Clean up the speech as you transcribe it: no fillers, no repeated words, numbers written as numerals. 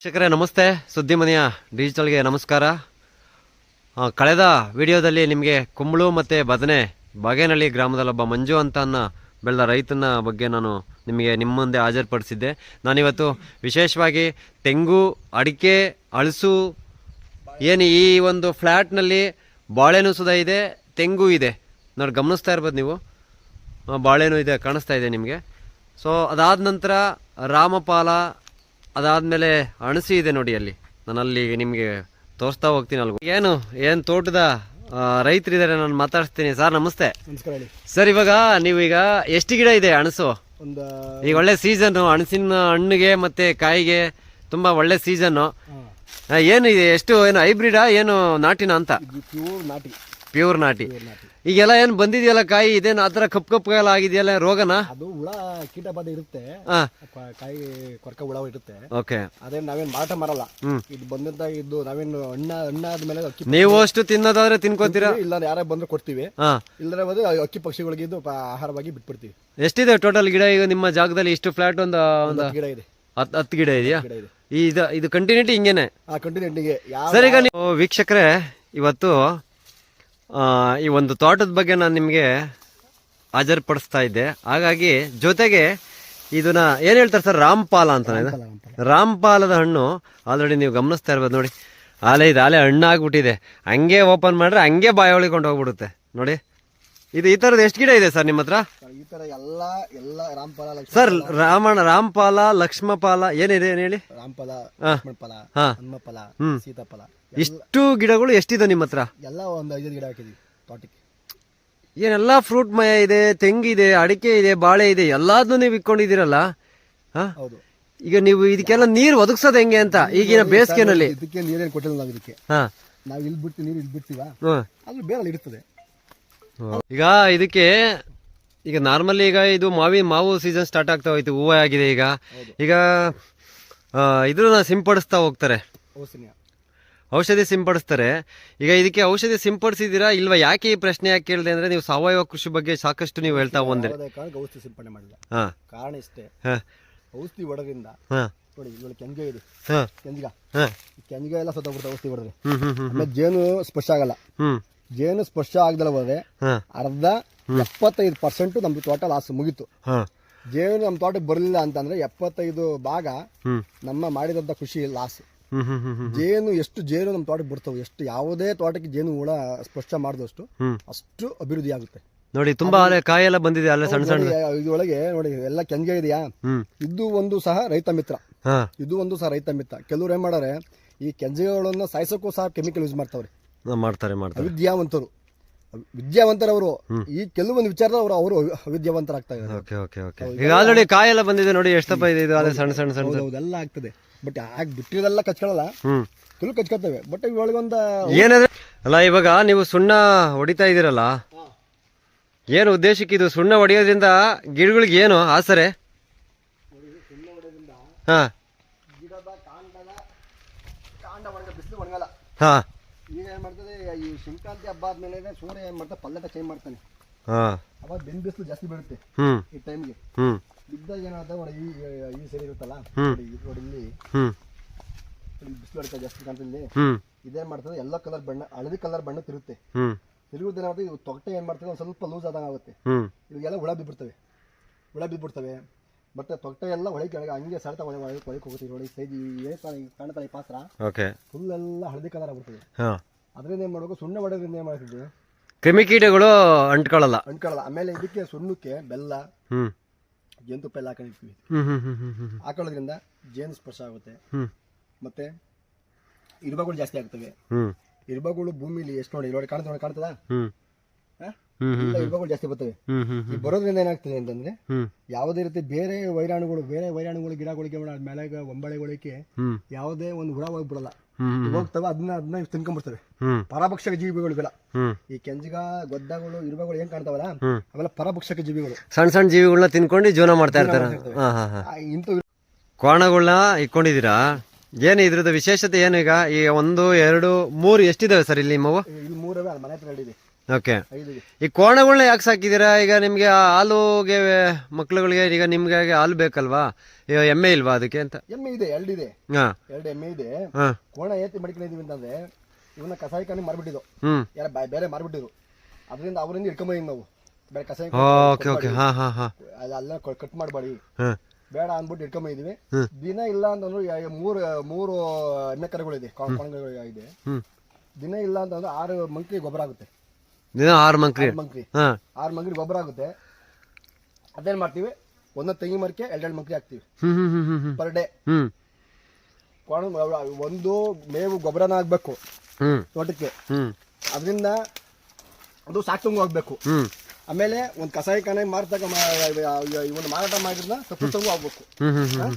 ವೀಕ್ಷಕರೇ ನಮಸ್ತೆ, ಸುದ್ದಿಮನೆಯ ಡಿಜಿಟಲ್ಗೆ ನಮಸ್ಕಾರ. ಕಳೆದ ವಿಡಿಯೋದಲ್ಲಿ ನಿಮಗೆ ಕುಂಬಳು ಮತ್ತು ಬದನೆ ಬಾಗೇನಹಳ್ಳಿ ಗ್ರಾಮದಲ್ಲೊಬ್ಬ ಮಂಜು ಅಂತ ಬೆಳೆದ ರೈತನ ಬಗ್ಗೆ ನಾನು ನಿಮಗೆ ನಿಮ್ಮ ಮುಂದೆ ಹಾಜರುಪಡಿಸಿದ್ದೆ. ನಾನಿವತ್ತು ವಿಶೇಷವಾಗಿ ತೆಂಗು, ಅಡಿಕೆ, ಹಲಸು ಏನು ಈ ಒಂದು ಫ್ಲ್ಯಾಟ್ನಲ್ಲಿ ಬಾಳೆನೂ ಸುಧಾ ಇದೆ, ತೆಂಗು ಇದೆ ನೋಡಿ, ಗಮನಿಸ್ತಾ ಇರ್ಬೋದು ನೀವು. ಬಾಳೆನೂ ಇದೆ, ಕಾಣಿಸ್ತಾ ಇದೆ ನಿಮಗೆ. ಸೊ ಅದಾದ ನಂತರ ರಾಮಪಾಲ, ಅದಾದಮೇಲೆ ಅಣಸಿ ಇದೆ ನೋಡಿ. ಅಲ್ಲಿ ನಾನಲ್ಲಿ ನಿಮಗೆ ತೋರಿಸ್ತಾ ಹೋಗ್ತೀನಿ. ಅಲ್ಲಿ ಏನು ತೋಟದ ರೈತರಿದ್ದಾರೆ, ನಾನು ಮಾತಾಡ್ತೀನಿ. ಸರ್ ನಮಸ್ತೆ. ನಮಸ್ಕಾರ ಹೇಳಿ ಸರ್. ಇವಾಗ ನೀವೀಗ ಎಷ್ಟು ಗಿಡ ಇದೆ ಹಣಸು? ಈಗ ಒಳ್ಳೆ ಸೀಸನ್ನು, ಹಣಸಿನ ಹಣ್ಣಿಗೆ ಮತ್ತೆ ಕಾಯಿಗೆ ತುಂಬಾ ಒಳ್ಳೆ ಸೀಸನ್ನು. ಏನು ಇದೆ, ಎಷ್ಟು ಏನು ಹೈಬ್ರಿಡಾ ಏನು ನಾಟಿನ ಅಂತ? ಪ್ಯೂರ್ ನಾಟಿ. ಈಗೆಲ್ಲ ಏನು ಬಂದಿದೆಯಲ್ಲ ಕಾಯಿ, ಇದೇನು ಆತರ ಕಪ್ಪು ಎಲ್ಲ ಆಗಿದೆಯಲ್ಲ, ರೋಗನ? ಅದು ಹುಳ ಕೀಟ ಬಾಧೆ ಇರುತ್ತೆ, ಕಾಯಿ ಕೊರಕ ಹುಳ ಇರುತ್ತೆ. ಓಕೆ. ಅದೇನು ನಾವೇನು ಮಾರಾಟ ಮಾಡಲ್ಲ. ಇದು ಬಂದಂತ ಇದು ನಾವೇನು ಹಣ್ಣಾದ್ಮೇಲೆ ನೀವು ಅಷ್ಟು ತಿನ್ನೋದಾದ್ರೆ ತಿನ್ಕೋತೀರಾ? ಇಲ್ಲ ಯಾರೇ ಬಂದ್ರೆ ಕೊಡ್ತೀವಿ, ಇಲ್ಲದ್ರೆ ಬಂದು ಅಕ್ಕಿ ಪಕ್ಷಿಗಳಿಗೆ ಇದು ಆಹಾರವಾಗಿ ಬಿಟ್ಬಿಡ್ತೀವಿ. ಎಷ್ಟಿದೆ ಟೋಟಲ್ ಗಿಡ ಈಗ ನಿಮ್ಮ ಜಾಗದಲ್ಲಿ? ಇಷ್ಟು ಫ್ಲಾಟ್ ಒಂದು ಗಿಡ ಇದೆ, 10 ಗಿಡ ಇದೆಯಾ? ಇದು ಕಂಟಿನ್ಯೂಟಿ ಹಿಂಗೇನೆ? ಕಂಟಿನ್ಯೂಟಿಗೆ. ಸರ್, ಈಗ ನೀವು ವೀಕ್ಷಕರೇ, ಇವತ್ತು ಈ ಒಂದು ತೋಟದ ಬಗ್ಗೆ ನಾನು ನಿಮಗೆ ಹಾಜರುಪಡಿಸ್ತಾ ಇದ್ದೆ. ಹಾಗಾಗಿ ಜೊತೆಗೆ ಇದನ್ನ ಏನ್ ಹೇಳ್ತಾರೆ ಸರ್, ರಾಮಪಾಲ ಅಂತಾನೆ. ರಾಮಪಾಲದ ಹಣ್ಣು ಆಲ್ರೆಡಿ ನೀವು ಗಮನಿಸ್ತಾ ಇರ್ಬೋದು ನೋಡಿ. ಆಲೆ ಹಣ್ಣಾಗ್ಬಿಟ್ಟಿದೆ. ಹಂಗೆ ಓಪನ್ ಮಾಡ್ರೆ ಹಂಗೆ ಬಾಯಿ ಒಳಿಕೊಂಡು ಹೋಗ್ಬಿಡುತ್ತೆ ನೋಡಿ. ಇದು ಈ ತರದ ಎಷ್ಟು ಗಿಡ ಇದೆ ಸರ್ ನಿಮ್ಮ ಹತ್ರ? ಈ ತರ ಎಲ್ಲ ರಾಮಪಾಲ ಸರ್, ರಾಮಪಾಲ, ಲಕ್ಷ್ಮಪಾಲ ಏನಿದೆ ಏನ್ ಹೇಳಿ? ರಾಮಪಾಲ, ಲಕ್ಷ್ಮಣಫಲ, ಹನುಮಫಲ, ಸೀತಾಫಲ, ಇಷ್ಟು ಗಿಡಗಳು ಎಷ್ಟಿದೆ ನಿಮ್ಮ ಹತ್ರ? ಎಲ್ಲ ಒಂದು 5 ಗಿಡ ಹಾಕಿದೀವಿ ತೋಟಕ್ಕೆ. ಏನೆಲ್ಲ ಫ್ರೂಟ್ ಮಯ ಇದೆ, ತೆಂಗಿದೆ, ಅಡಿಕೆ ಇದೆ, ಬಾಳೆ ಇದೆ, ಎಲ್ಲಾದ್ನೂ ನೀವು ಇಟ್ಕೊಂಡಿದ್ದೀರಲ್ಲ. ಹೌದು. ಈಗ ನೀವು ಇದಕ್ಕೆಲ್ಲ ನೀರು ಒದಗಿಸೋದು ಹೆಂಗೆ ಅಂತ ಈಗಿನ ಬೇಸಿಗೆನಲ್ಲಿ? ಇದಕ್ಕೆ ನೀರೇನು ಕೊಟ್ಟಿಲ್ಲ ನಾವು. ಇದಕ್ಕೆ ನಾವು ಇಲ್ಲಿ ಬಿಡ್ತೀವಿ, ನೀರು ಇಲ್ಲಿ ಬಿಡ್ತೀವ, ಅದು ಬೇರೆ ಇರ್ತದೆ. ಈಗ ಇದಕ್ಕೆ ಈಗ ನಾರ್ಮಲಿ ಈಗ ಇದು ಮಾವು ಸೀಸನ್ ಸ್ಟಾರ್ಟ್ ಆಗ್ತಾ ಹೋಯ್ತು, ಹೂವು ಆಗಿದೆ. ಈಗ ಇದನ್ನ ಸಿಂಪಡಿಸ್ತಾ ಹೋಗ್ತಾರೆ, ಔಷಧಿ ಸಿಂಪಡಿಸ್ತಾರೆ. ಈಗ ಇದಕ್ಕೆ ಔಷಧಿ ಸಿಂಪಡಿಸಿದೀರಾ ಇಲ್ವಾ? ಯಾಕೆ ಈ ಪ್ರಶ್ನೆ ಯಾಕೆ ಕೇಳಿದೆ ಅಂದ್ರೆ, ನೀವು ಸಾವಯವ ಕೃಷಿ ಬಗ್ಗೆ ಸಾಕಷ್ಟು ನೀವು ಹೇಳ್ತಾ ಬಂದ್ರೆ. ಔಷಧಿ ಸಿಂಪಡಣೆ ಮಾಡಿಲ್ಲ, ಕಾರಣ ಇಷ್ಟೇ. ಔಷಧಿ ಹೊಡೋದ್ರಿಂದ ನೋಡಿ, ಇಲ್ಲಿ ಕೆಂಜಿಗೆ ಇದೆ, ಕೆಂಜಿಗೆ ಎಲ್ಲ ಸತ್ತೋಗ್ಬಿಡ್ತಾರೆ ಔಷಧಿ ಹೊಡೆದ್ರೆ. ಜೇನು ಸ್ಪರ್ಶ ಆಗಲ್ಲ. ಜೇನು ಸ್ಪರ್ಶ ಆಗದಲ್ಲ ಹೋದ್ರೆ ಅರ್ಧ 75% ನಮ್ದು ತೋಟ ಲಾಸ್ ಮುಗೀತು. ಜೇನು ನಮ್ಮ ತೋಟಕ್ಕೆ ಬರಲಿಲ್ಲ ಅಂತಂದ್ರೆ 75 ಭಾಗ ನಮ್ಮ ಮಾಡಿದಂತ ಕೃಷಿ ಲಾಸ್. ಎಷ್ಟು ಜೇನು ನಮ್ಮ ತೋಟಕ್ಕೆ ಬಿಡ್ತಾವೆ, ಎಷ್ಟು ಯಾವುದೇ ತೋಟಕ್ಕೆ ಜೇನು ಹುಳ ಸ್ಪರ್ಶ ಮಾಡಿದಷ್ಟು ಅಷ್ಟು ಅಭಿವೃದ್ಧಿ ಆಗುತ್ತೆ ನೋಡಿ. ತುಂಬಾ ಕಾಯೆಲ್ಲ ಬಂದಿದೆ ಅಲ್ಲ, ಸಣ್ಣ ಸಣ್ಣ. ಇದೊಳಗೆ ನೋಡಿ ಎಲ್ಲ ಕೆಂಜೆ ಇದೆಯಾ, ಇದು ಒಂದು ಸಹ ರೈತ ಮಿತ್ರ. ಇದು ಒಂದು ಸಹ ರೈತ ಮಿತ್ರ. ಕೆಲವ್ರು ಏನ್ ಮಾಡಾರೆ, ಈ ಕೆಂಜೆಗಳನ್ನ ಸಾಯಿಸೋಕ್ಕೂ ಸಹ ಕೆಮಿಕಲ್ ಯೂಸ್ ಮಾಡ್ತಾರೆ. ವಿದ್ಯಾವಂತರವರು ಈ ಕೆಲವೊಂದು ವಿಚಾರದ ಅವರು ಅವಿದ್ಯಾವಂತರಾಗ್ತಾ ಇದ್ದಾರೆ. ಈಗ ಆಲ್ರೆಡಿ ಕಾಯೆಲ್ಲ ಬಂದಿದೆ ನೋಡಿ, ಎಷ್ಟಪ್ಪ ಇದೆ ಇದು? ಅದೇ ಸಣ್ಣ ಸಣ್ಣ ಸಣ್ಣ ಎಲ್ಲ ಆಗ್ತದೆ. ಬಟ್ ಆಗಿ ಬಿಟ್ಟಿರೋದೆಲ್ಲ ಕಚ್ಕೊಳ್ಳಲ್ಲ, ಕೆಲವು ಕಚ್ಕೊಳ್ತವೆ. ಬಟ್ ಇವಾಗ ಏನಾದ್ರೆ ಅಲ್ಲ, ಇವಾಗ ನೀವು ಸುಣ್ಣ ಹೊಡಿತಾ ಇದೀರಲ್ಲ, ಏನು ಉದ್ದೇಶಕ್ಕೆ ಇದು ಸುಣ್ಣ ಹೊಡೆಯೋದ್ರಿಂದ ಗಿಡಗಳಿಗೆ ಏನು ಆಸರೆ? ಈಗ ಏನ್ ಮಾಡ್ತದೆ, ಈ ಸಂಕ್ರಾಂತಿ ಹಬ್ಬ ಆದ್ಮೇಲೆ ಸೂರ್ಯ ಏನ್ ಮಾಡ್ತಾನೆ, ಪಲ್ಲಟ ಚೇಂಜ್ ಮಾಡ್ತಾನೆ. ಅವಾಗ ಬಿಸಿಲು ಜಾಸ್ತಿ ಬೀಳುತ್ತೆ ಈ ಟೈಮ್ಗೆ. ಬಿದ್ದಾಗ ಏನಾಗ್ತದೆ, ಈ ಸರಿ ಇರುತ್ತಲ್ಲ ನೋಡಿ, ಇಲ್ಲಿ ಬಿಸಿಲು ಹೊಡಿತಾ ಜಾಸ್ತಿ ಕಾಣ್ತದೆ. ಇದೇನ್ ಮಾಡ್ತದೆ, ಎಲ್ಲೋ ಕಲರ್ ಬಣ್ಣ, ಹಳದಿ ಕಲರ್ ಬಣ್ಣ ತಿರುತ್ತೆ. ತಿರುಗುದೇನಾಗುತ್ತೆ, ಇದು ತೊಗಟೆ ಏನ್ ಮಾಡ್ತದೆ, ಒಂದ್ ಸ್ವಲ್ಪ ಲೂಸ್ ಆದಂಗ ಆಗುತ್ತೆ. ಇವಾಗೆಲ್ಲ ಹುಳ ಬಿದ್ಬಿಡ್ತವೆ. ಮತ್ತೆ ತೊಗಟೆ ಎಲ್ಲ ಒಳಗೆ ಹಂಗೆ ಸೆಳೆತ ಒಳಗೆ ಹೋಗುತ್ತೆ. ನೋಡಿ ಸೈಜ್ ಕಾಣ್ತಾನೆ ಈ ಪಾತ್ರ ಫುಲ್ ಎಲ್ಲ ಹಳದಿ ಕಲರ್ ಆಗ್ಬಿಡ್ತದೆ. ಅದರಿಂದ ಏನ್ ಮಾಡ್ಬೇಕು, ಸುಣ್ಣ ಹೊಡೆದ್ರಿಂದ ಏನ್ ಮಾಡ್ತಿದ್ವಿ, ಕ್ರಿಮಿಕೀಟಗಳು ಅಂಟ್ಕೊಳ್ಳಲ್ಲ. ಆಮೇಲೆ ಇದಕ್ಕೆ ಸುಣ್ಣಕ್ಕೆ ಬೆಲ್ಲ, ಜೇನುತುಪ್ಪ ಎಲ್ಲ ಹಾಕೊಂಡಿರ್ತೀವಿ. ಹಾಕೊಳ್ಳೋದ್ರಿಂದ ಜೇನು ಸ್ಪರ್ಶ ಆಗುತ್ತೆ. ಮತ್ತೆ ಇರುಬಗಳು ಜಾಸ್ತಿ ಆಗ್ತವೆ. ಇರುಬಗಳು ಭೂಮಿಲಿ ಎಷ್ಟು ನೋಡಿ ಕಾಣ್ತದ, ಇರುಬಗಳು ಜಾಸ್ತಿ ಬರ್ತವೆ. ಈ ಬರೋದ್ರಿಂದ ಏನಾಗ್ತದೆ ಅಂತಂದ್ರೆ, ಯಾವುದೇ ರೀತಿ ಬೇರೆ ವೈರಾಣುಗಳು ಗಿಡಗಳಿಗೆ ಮೇಲೆ ಒಂಬಳೆಗಳಿಗೆ ಯಾವುದೇ ಒಂದು ಹುಳ ಹೋಗ್ಬಿಡಲ್ಲ, ಹೋಗ್ತವೆ. ಅದನ್ನ ತಿನ್ಕೊಂಡ್ಬಿಡ್ತವೆ. ಪರಭಕ್ಷಕ ಜೀವಿಗಳಿಗೆಲ್ಲ ಈ ಕೆಂಜಿಗ, ಗೊದ್ದಗಳು, ಇರುಬಗಳು ಏನ್ ಕಾಣ್ತಾವಲ್ಲ, ಅವೆಲ್ಲ ಪರಭಕ್ಷಕ ಜೀವಿಗಳು. ಸಣ್ಣ ಸಣ್ಣ ಜೀವಿಗಳನ್ನ ತಿನ್ಕೊಂಡು ಜೀವನ ಮಾಡ್ತಾ ಇರ್ತಾರೆ. ಕೋಣಗಳನ್ನ ಇಟ್ಕೊಂಡಿದ್ದೀರಾ? ಏನು ಇದ್ರದ್ದು ವಿಶೇಷತೆ ಏನು? ಈಗ ಈ 1, 2, 3 ಎಷ್ಟಿದಾವೆ ಸರ್ ಇಲ್ಲಿ ನಿಮ್ಮವು? ಇಲ್ಲಿ 3 ಮನೆ ಹತ್ರ ಹೇಳಿದೆ. ಓಕೆ. 5ಗೆ. ಈ ಕೋಣಗಳನ್ನ ಯಾಕೆ ಸಾಕಿದ್ದೀರಾ? ಈಗ ನಿಮ್ಗೆ ಹಾಲುಗೆ ಮಕ್ಳುಗಳಿಗೆ ಈಗ ನಿಮ್ಗೆ ಹಾಲು ಬೇಕಲ್ವಾ? ಈಗ ಎಮ್ಮೆ ಇಲ್ವಾ ಅದಕ್ಕೆ ಅಂತ? ಎಮ್ಮೆ ಇದೆ, 2 ಇದೆ. ಹಾ 2 ಎಮ್ಮೆ ಇದೆ. ಹಾ ಕೋಣ ಏತಿ ಮಡಿಕೊಂಡಿದೀವಿ ಅಂತಂದ್ರೆ ಇವನ್ನ ಕಸಾಯಿಖಾನೆ ಮಾರ್ಬಿಟ್ಟಿದ್ದು, ಹ್ಮ್ ಯಾರ ಬೇರೆ ಮಾರ್ಬಿಟ್ಟಿದ್ರು. ಅದರಿಂದ ಅವರಿಂದ ಇಟ್ಕೊಂಬಂದಿವಿ ನಾವು. ಬೇರೆ ಕಸಾಯಿ ಓಕೆ ಓಕೆ. ಹಾ ಹಾ ಹಾ ಅಲ್ಲ ಕಟ್ ಮಾಡಬೇಡಿ ಹಾ ಬೇಡ ಅಂದ್ಬಿಟ್ಟು ಇಟ್ಕೊಂಬಂದಿದೀವಿ. ದಿನ ಇಲ್ಲ ಅಂತಂದ್ರೆ 3 ಎಮ್ಮೆ ಕರುಗಳಿದೆ, ಕೋಣಗಳು ಇದೆ. ಹ್ಮ್ ದಿನ ಇಲ್ಲ ಅಂತಂದ್ರೆ 6 ಮಂಕ್ರಿ ಗೊಬ್ಬರ ಆಗುತ್ತೆ. ದಿನ 6 ಮಂಕ್ರಿ. 6 ಮಂಕ್ರಿ ಗೊಬ್ಬರ ಆಗುತ್ತೆ. ಅದೇನ್ ಮಾಡ್ತೀವಿ, ಒಂದೊಂದು ತೆಂಗಿನ ಮರಕ್ಕೆ 2 ಮಂಕ್ರಿ ಹಾಕ್ತಿವಿ ಹ್ಮ್ ಹ್ಮ್ ಹ್ಮ್ ಹ್ಮ್ ಪರ್ ಡೇ. ಹ್ಮ್ ಕೋಣ ಒಂದು ಮೇವು ಗೊಬ್ಬರನ ಆಗ್ಬೇಕು ಹ್ಮ್ ತೋಟಕ್ಕೆ. ಹ್ಮ್ ಅದರಿಂದ ಅದು ಸಾಕ್ತಂಗ ಹೋಗ್ಬೇಕು. ಹ್ಮ್ ಆಮೇಲೆ ಒಂದು ಕಸಾಯಿಖಾನೆ ಮಾರಾಟ ಮಾಡಿದ್ನ ತಪ್ಪು ಆಗ್ಬೇಕು. ಹ್ಮ್ ಹ್ಮ್ ಹ್ಮ್